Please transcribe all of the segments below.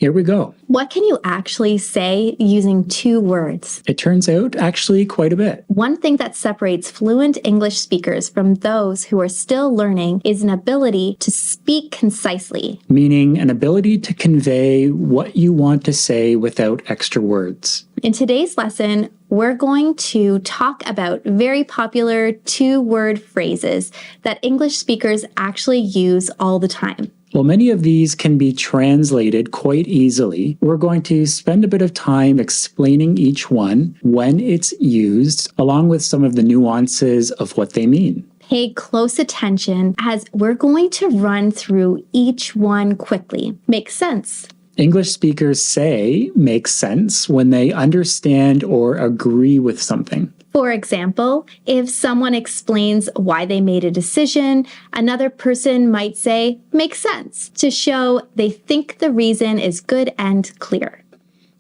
Here we go. What can you actually say using 2 words? It turns out actually quite a bit. One thing that separates fluent English speakers from those who are still learning is an ability to speak concisely. Meaning an ability to convey what you want to say without extra words. In today's lesson, we're going to talk about very popular 2-word phrases that English speakers actually use all the time. While many of these can be translated quite easily, we're going to spend a bit of time explaining each one, when it's used, along with some of the nuances of what they mean. Pay close attention as we're going to run through each one quickly. Makes sense? English speakers say makes sense when they understand or agree with something. For example, if someone explains why they made a decision, another person might say, makes sense, to show they think the reason is good and clear.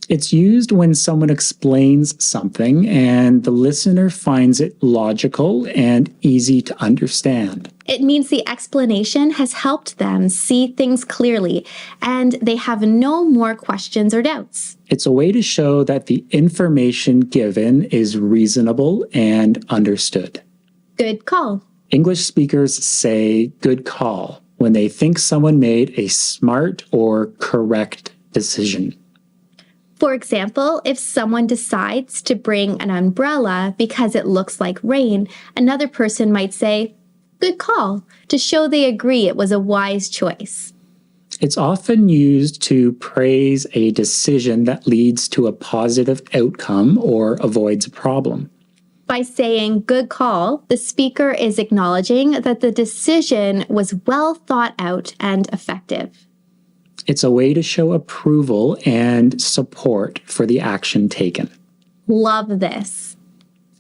It's used when someone explains something and the listener finds it logical and easy to understand. It means the explanation has helped them see things clearly and they have no more questions or doubts. It's a way to show that the information given is reasonable and understood. Good call. English speakers say good call when they think someone made a smart or correct decision. For example, if someone decides to bring an umbrella because it looks like rain, another person might say, good call, to show they agree it was a wise choice. It's often used to praise a decision that leads to a positive outcome or avoids a problem. By saying good call, the speaker is acknowledging that the decision was well thought out and effective. It's a way to show approval and support for the action taken. Love this.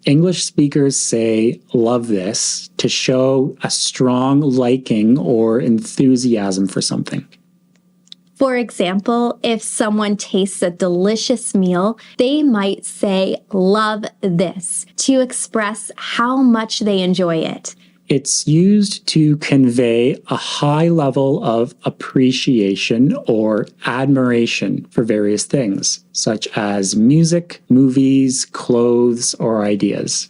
English speakers say love this to show a strong liking or enthusiasm for something. For example, if someone tastes a delicious meal, they might say love this to express how much they enjoy it. It's used to convey a high level of appreciation or admiration for various things, such as music, movies, clothes, or ideas.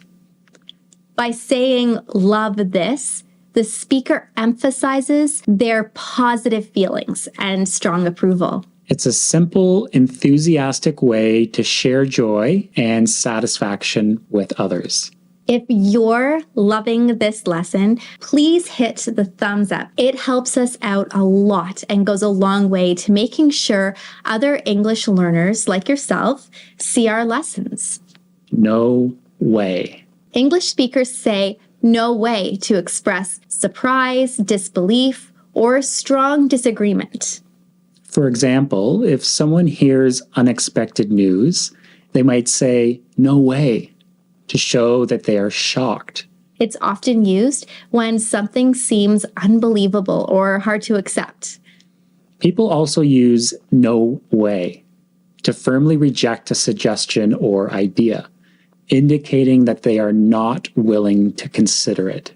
By saying love this, the speaker emphasizes their positive feelings and strong approval. It's a simple, enthusiastic way to share joy and satisfaction with others. If you're loving this lesson, please hit the thumbs up. It helps us out a lot and goes a long way to making sure other English learners like yourself see our lessons. No way. English speakers say no way to express surprise, disbelief, or strong disagreement. For example, if someone hears unexpected news, they might say, no way, to show that they are shocked. It's often used when something seems unbelievable or hard to accept. People also use no way to firmly reject a suggestion or idea, indicating that they are not willing to consider it.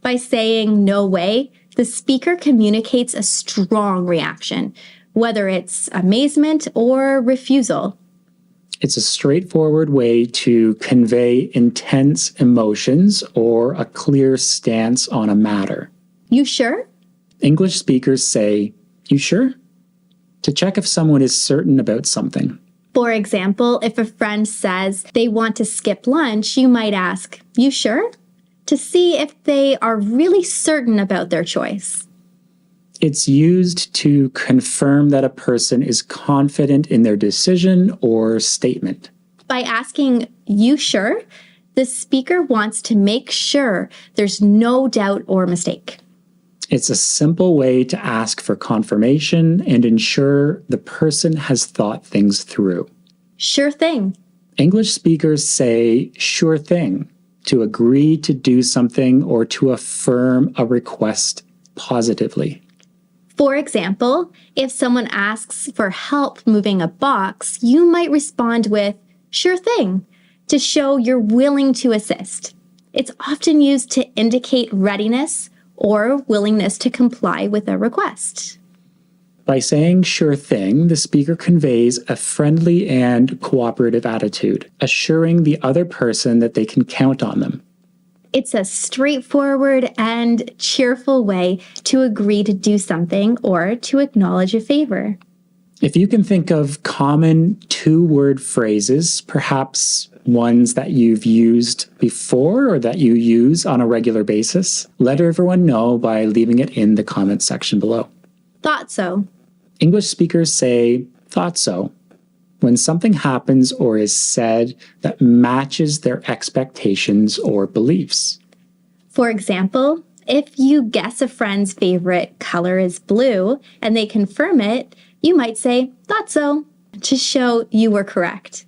By saying no way, the speaker communicates a strong reaction, whether it's amazement or refusal. It's a straightforward way to convey intense emotions or a clear stance on a matter. You sure? English speakers say, you sure? To check if someone is certain about something. For example, if a friend says they want to skip lunch, you might ask, you sure? To see if they are really certain about their choice. It's used to confirm that a person is confident in their decision or statement. By asking, you sure? The speaker wants to make sure there's no doubt or mistake. It's a simple way to ask for confirmation and ensure the person has thought things through. Sure thing. English speakers say sure thing to agree to do something or to affirm a request positively. For example, if someone asks for help moving a box, you might respond with, sure thing, to show you're willing to assist. It's often used to indicate readiness or willingness to comply with a request. By saying sure thing, the speaker conveys a friendly and cooperative attitude, assuring the other person that they can count on them. It's a straightforward and cheerful way to agree to do something or to acknowledge a favor. If you can think of common two-word phrases, perhaps ones that you've used before or that you use on a regular basis, let everyone know by leaving it in the comment section below. Thought so. English speakers say, thought so, when something happens or is said that matches their expectations or beliefs. For example, if you guess a friend's favorite color is blue and they confirm it, you might say, thought so, to show you were correct.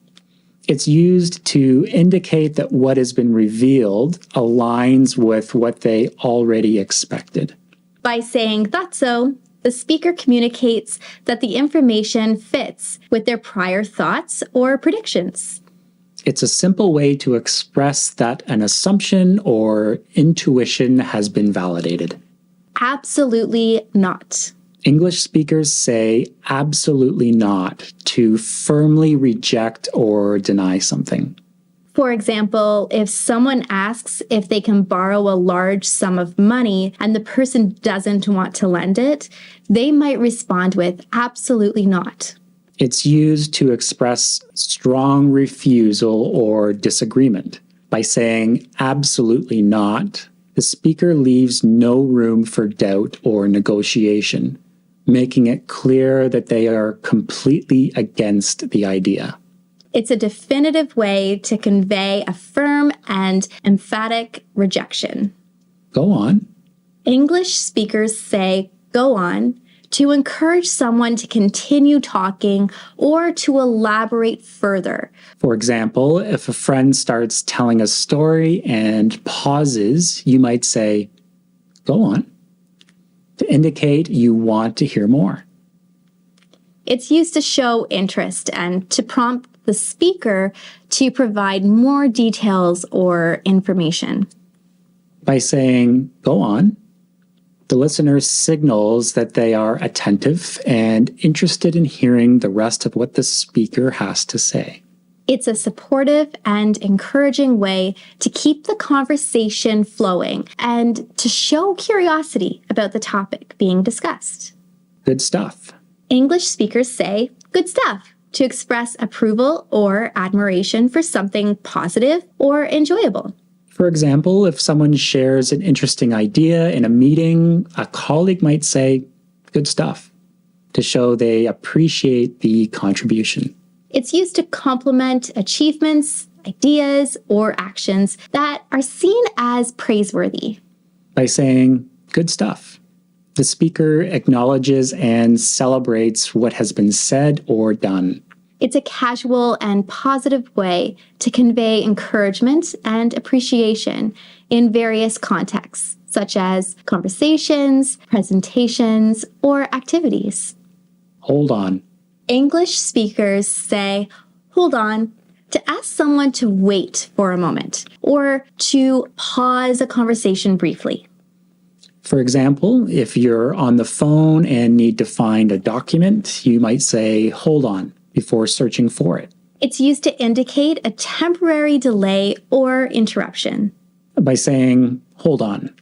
It's used to indicate that what has been revealed aligns with what they already expected. By saying thought so, the speaker communicates that the information fits with their prior thoughts or predictions. It's a simple way to express that an assumption or intuition has been validated. Absolutely not. English speakers say absolutely not to firmly reject or deny something. For example, if someone asks if they can borrow a large sum of money and the person doesn't want to lend it, they might respond with absolutely not. It's used to express strong refusal or disagreement. By saying absolutely not, the speaker leaves no room for doubt or negotiation, making it clear that they are completely against the idea. It's a definitive way to convey a firm and emphatic rejection. Go on. English speakers say go on to encourage someone to continue talking or to elaborate further. For example, if a friend starts telling a story and pauses, you might say, go on, to indicate you want to hear more. It's used to show interest and to prompt the speaker to provide more details or information. By saying, go on, the listener signals that they are attentive and interested in hearing the rest of what the speaker has to say. It's a supportive and encouraging way to keep the conversation flowing and to show curiosity about the topic being discussed. Good stuff. English speakers say, good stuff, to express approval or admiration for something positive or enjoyable. For example, if someone shares an interesting idea in a meeting, a colleague might say, good stuff, to show they appreciate the contribution. It's used to compliment achievements, ideas, or actions that are seen as praiseworthy. By saying, good stuff, the speaker acknowledges and celebrates what has been said or done. It's a casual and positive way to convey encouragement and appreciation in various contexts, such as conversations, presentations, or activities. Hold on. English speakers say, hold on, to ask someone to wait for a moment or to pause a conversation briefly. For example, if you're on the phone and need to find a document, you might say, hold on, before searching for it. It's used to indicate a temporary delay or interruption. By saying, hold on,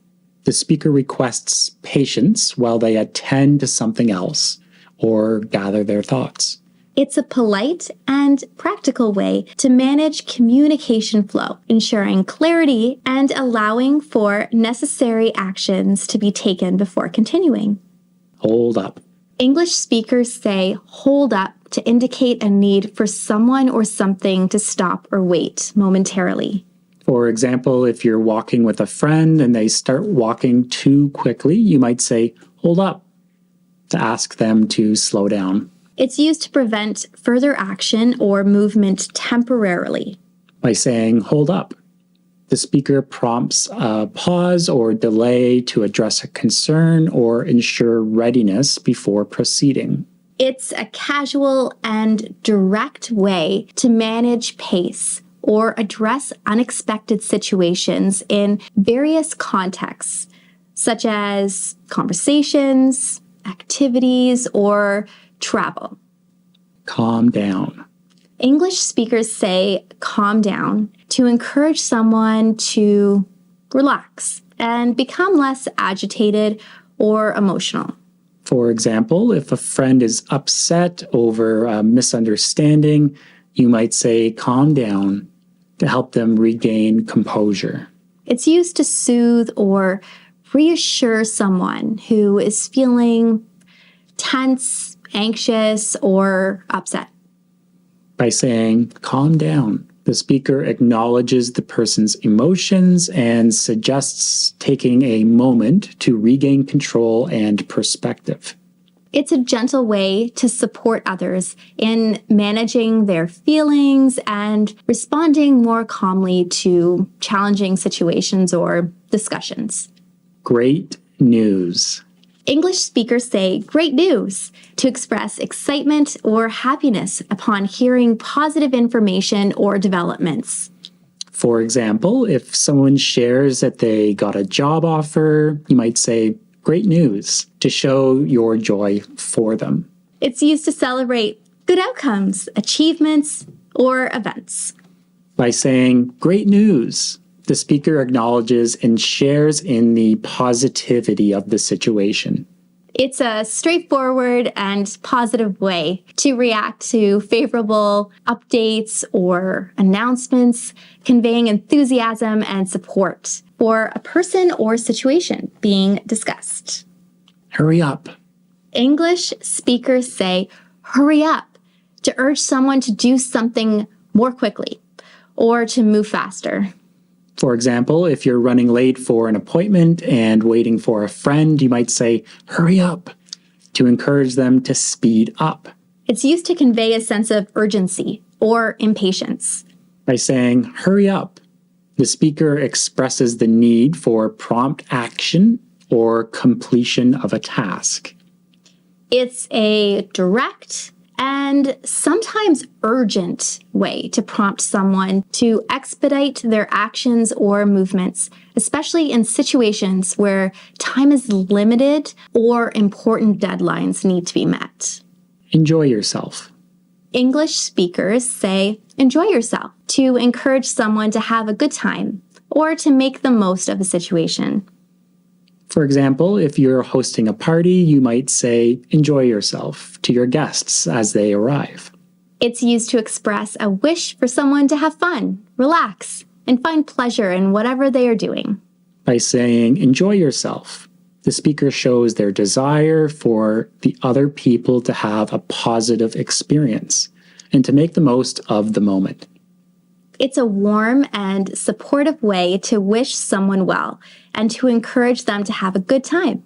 the speaker requests patience while they attend to something else or gather their thoughts. It's a polite and practical way to manage communication flow, ensuring clarity and allowing for necessary actions to be taken before continuing. Hold up. English speakers say hold up to indicate a need for someone or something to stop or wait momentarily. For example, if you're walking with a friend and they start walking too quickly, you might say, hold up, to ask them to slow down. It's used to prevent further action or movement temporarily. By saying, hold up, the speaker prompts a pause or delay to address a concern or ensure readiness before proceeding. It's a casual and direct way to manage pace or address unexpected situations in various contexts, such as conversations, activities, or travel. Calm down. English speakers say calm down to encourage someone to relax and become less agitated or emotional. For example, if a friend is upset over a misunderstanding, you might say calm down to help them regain composure. It's used to soothe or reassure someone who is feeling tense, anxious, or upset. By saying calm down, the speaker acknowledges the person's emotions and suggests taking a moment to regain control and perspective. It's a gentle way to support others in managing their feelings and responding more calmly to challenging situations or discussions. Great news. English speakers say great news to express excitement or happiness upon hearing positive information or developments. For example, if someone shares that they got a job offer, you might say, great news, to show your joy for them. It's used to celebrate good outcomes, achievements, or events. By saying, great news, the speaker acknowledges and shares in the positivity of the situation. It's a straightforward and positive way to react to favorable updates or announcements, conveying enthusiasm and support for a person or situation being discussed. Hurry up. English speakers say, hurry up, to urge someone to do something more quickly or to move faster. For example, if you're running late for an appointment and waiting for a friend, you might say, hurry up, to encourage them to speed up. It's used to convey a sense of urgency or impatience. By saying, hurry up, the speaker expresses the need for prompt action or completion of a task. It's a direct and sometimes urgent way to prompt someone to expedite their actions or movements, especially in situations where time is limited or important deadlines need to be met. Enjoy yourself. English speakers say, enjoy yourself, to encourage someone to have a good time or to make the most of a situation. For example, if you're hosting a party, you might say, enjoy yourself to your guests as they arrive. It's used to express a wish for someone to have fun, relax, and find pleasure in whatever they are doing. By saying, enjoy yourself, the speaker shows their desire for the other people to have a positive experience and to make the most of the moment. It's a warm and supportive way to wish someone well and to encourage them to have a good time.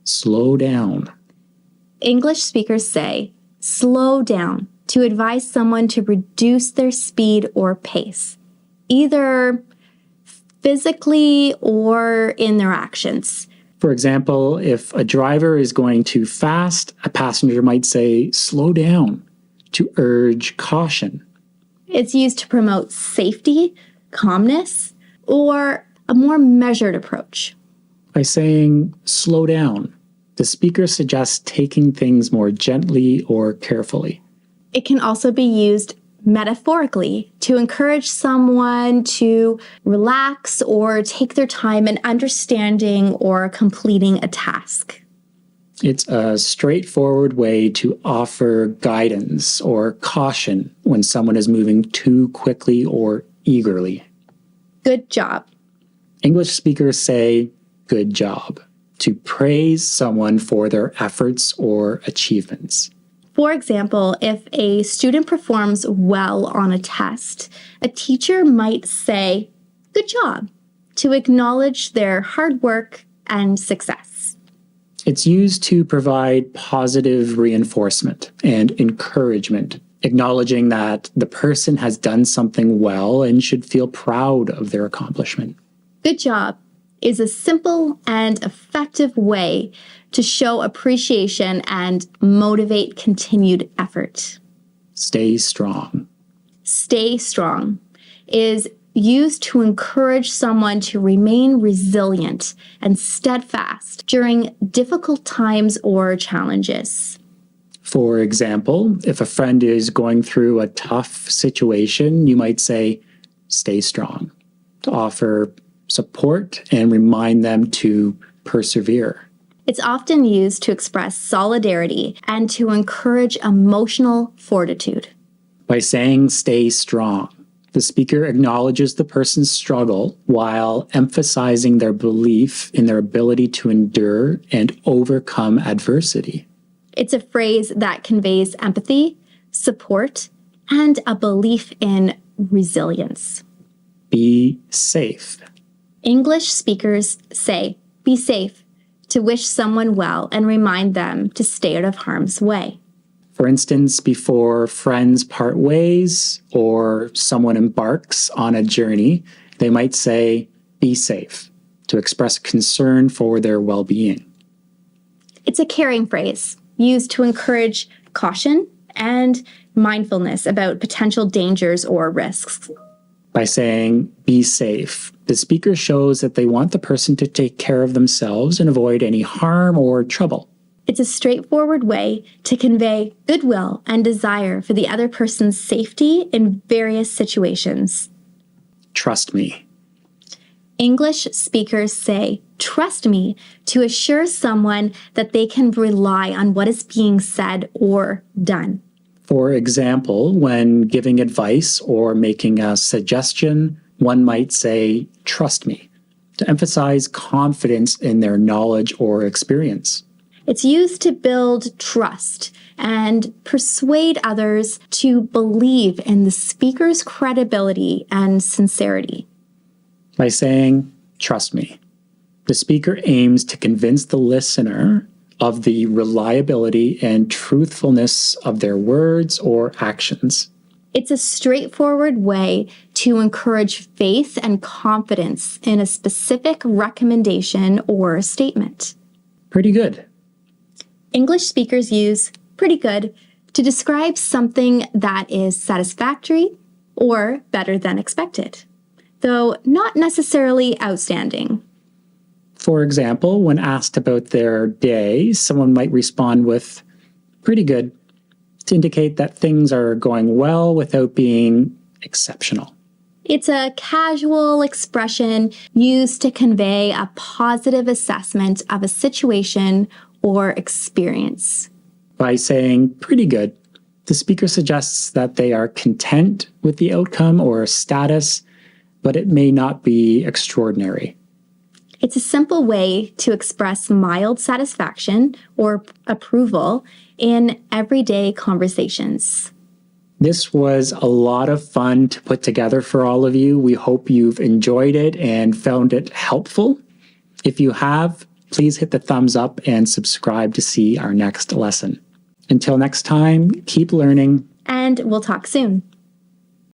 Slow down. English speakers say, slow down, to advise someone to reduce their speed or pace, either physically or in their actions. For example, if a driver is going too fast, a passenger might say, slow down, to urge caution. It's used to promote safety, calmness, or a more measured approach. By saying, slow down, the speaker suggests taking things more gently or carefully. It can also be used metaphorically to encourage someone to relax or take their time in understanding or completing a task. It's a straightforward way to offer guidance or caution when someone is moving too quickly or eagerly. Good job. English speakers say, good job, to praise someone for their efforts or achievements. For example, if a student performs well on a test, a teacher might say, good job, to acknowledge their hard work and success. It's used to provide positive reinforcement and encouragement, acknowledging that the person has done something well and should feel proud of their accomplishment. Good job is a simple and effective way to show appreciation and motivate continued effort. Stay strong. Stay strong is used to encourage someone to remain resilient and steadfast during difficult times or challenges. For example, if a friend is going through a tough situation, you might say, stay strong, to offer support and remind them to persevere. It's often used to express solidarity and to encourage emotional fortitude. By saying stay strong, the speaker acknowledges the person's struggle while emphasizing their belief in their ability to endure and overcome adversity. It's a phrase that conveys empathy, support, and a belief in resilience. Be safe. English speakers say, be safe, to wish someone well and remind them to stay out of harm's way. For instance, before friends part ways or someone embarks on a journey, they might say, be safe, to express concern for their well-being. It's a caring phrase used to encourage caution and mindfulness about potential dangers or risks. By saying, be safe, the speaker shows that they want the person to take care of themselves and avoid any harm or trouble. It's a straightforward way to convey goodwill and desire for the other person's safety in various situations. Trust me. English speakers say, trust me, to assure someone that they can rely on what is being said or done. For example, when giving advice or making a suggestion, one might say, trust me, to emphasize confidence in their knowledge or experience. It's used to build trust and persuade others to believe in the speaker's credibility and sincerity. By saying, trust me, the speaker aims to convince the listener of the reliability and truthfulness of their words or actions. It's a straightforward way to encourage faith and confidence in a specific recommendation or statement. Pretty good. English speakers use pretty good to describe something that is satisfactory or better than expected, though not necessarily outstanding. For example, when asked about their day, someone might respond with pretty good to indicate that things are going well without being exceptional. It's a casual expression used to convey a positive assessment of a situation or experience. By saying pretty good, the speaker suggests that they are content with the outcome or status, but it may not be extraordinary. It's a simple way to express mild satisfaction or approval in everyday conversations. This was a lot of fun to put together for all of you. We hope you've enjoyed it and found it helpful. If you have, please hit the thumbs up and subscribe to see our next lesson. Until next time, keep learning. And we'll talk soon.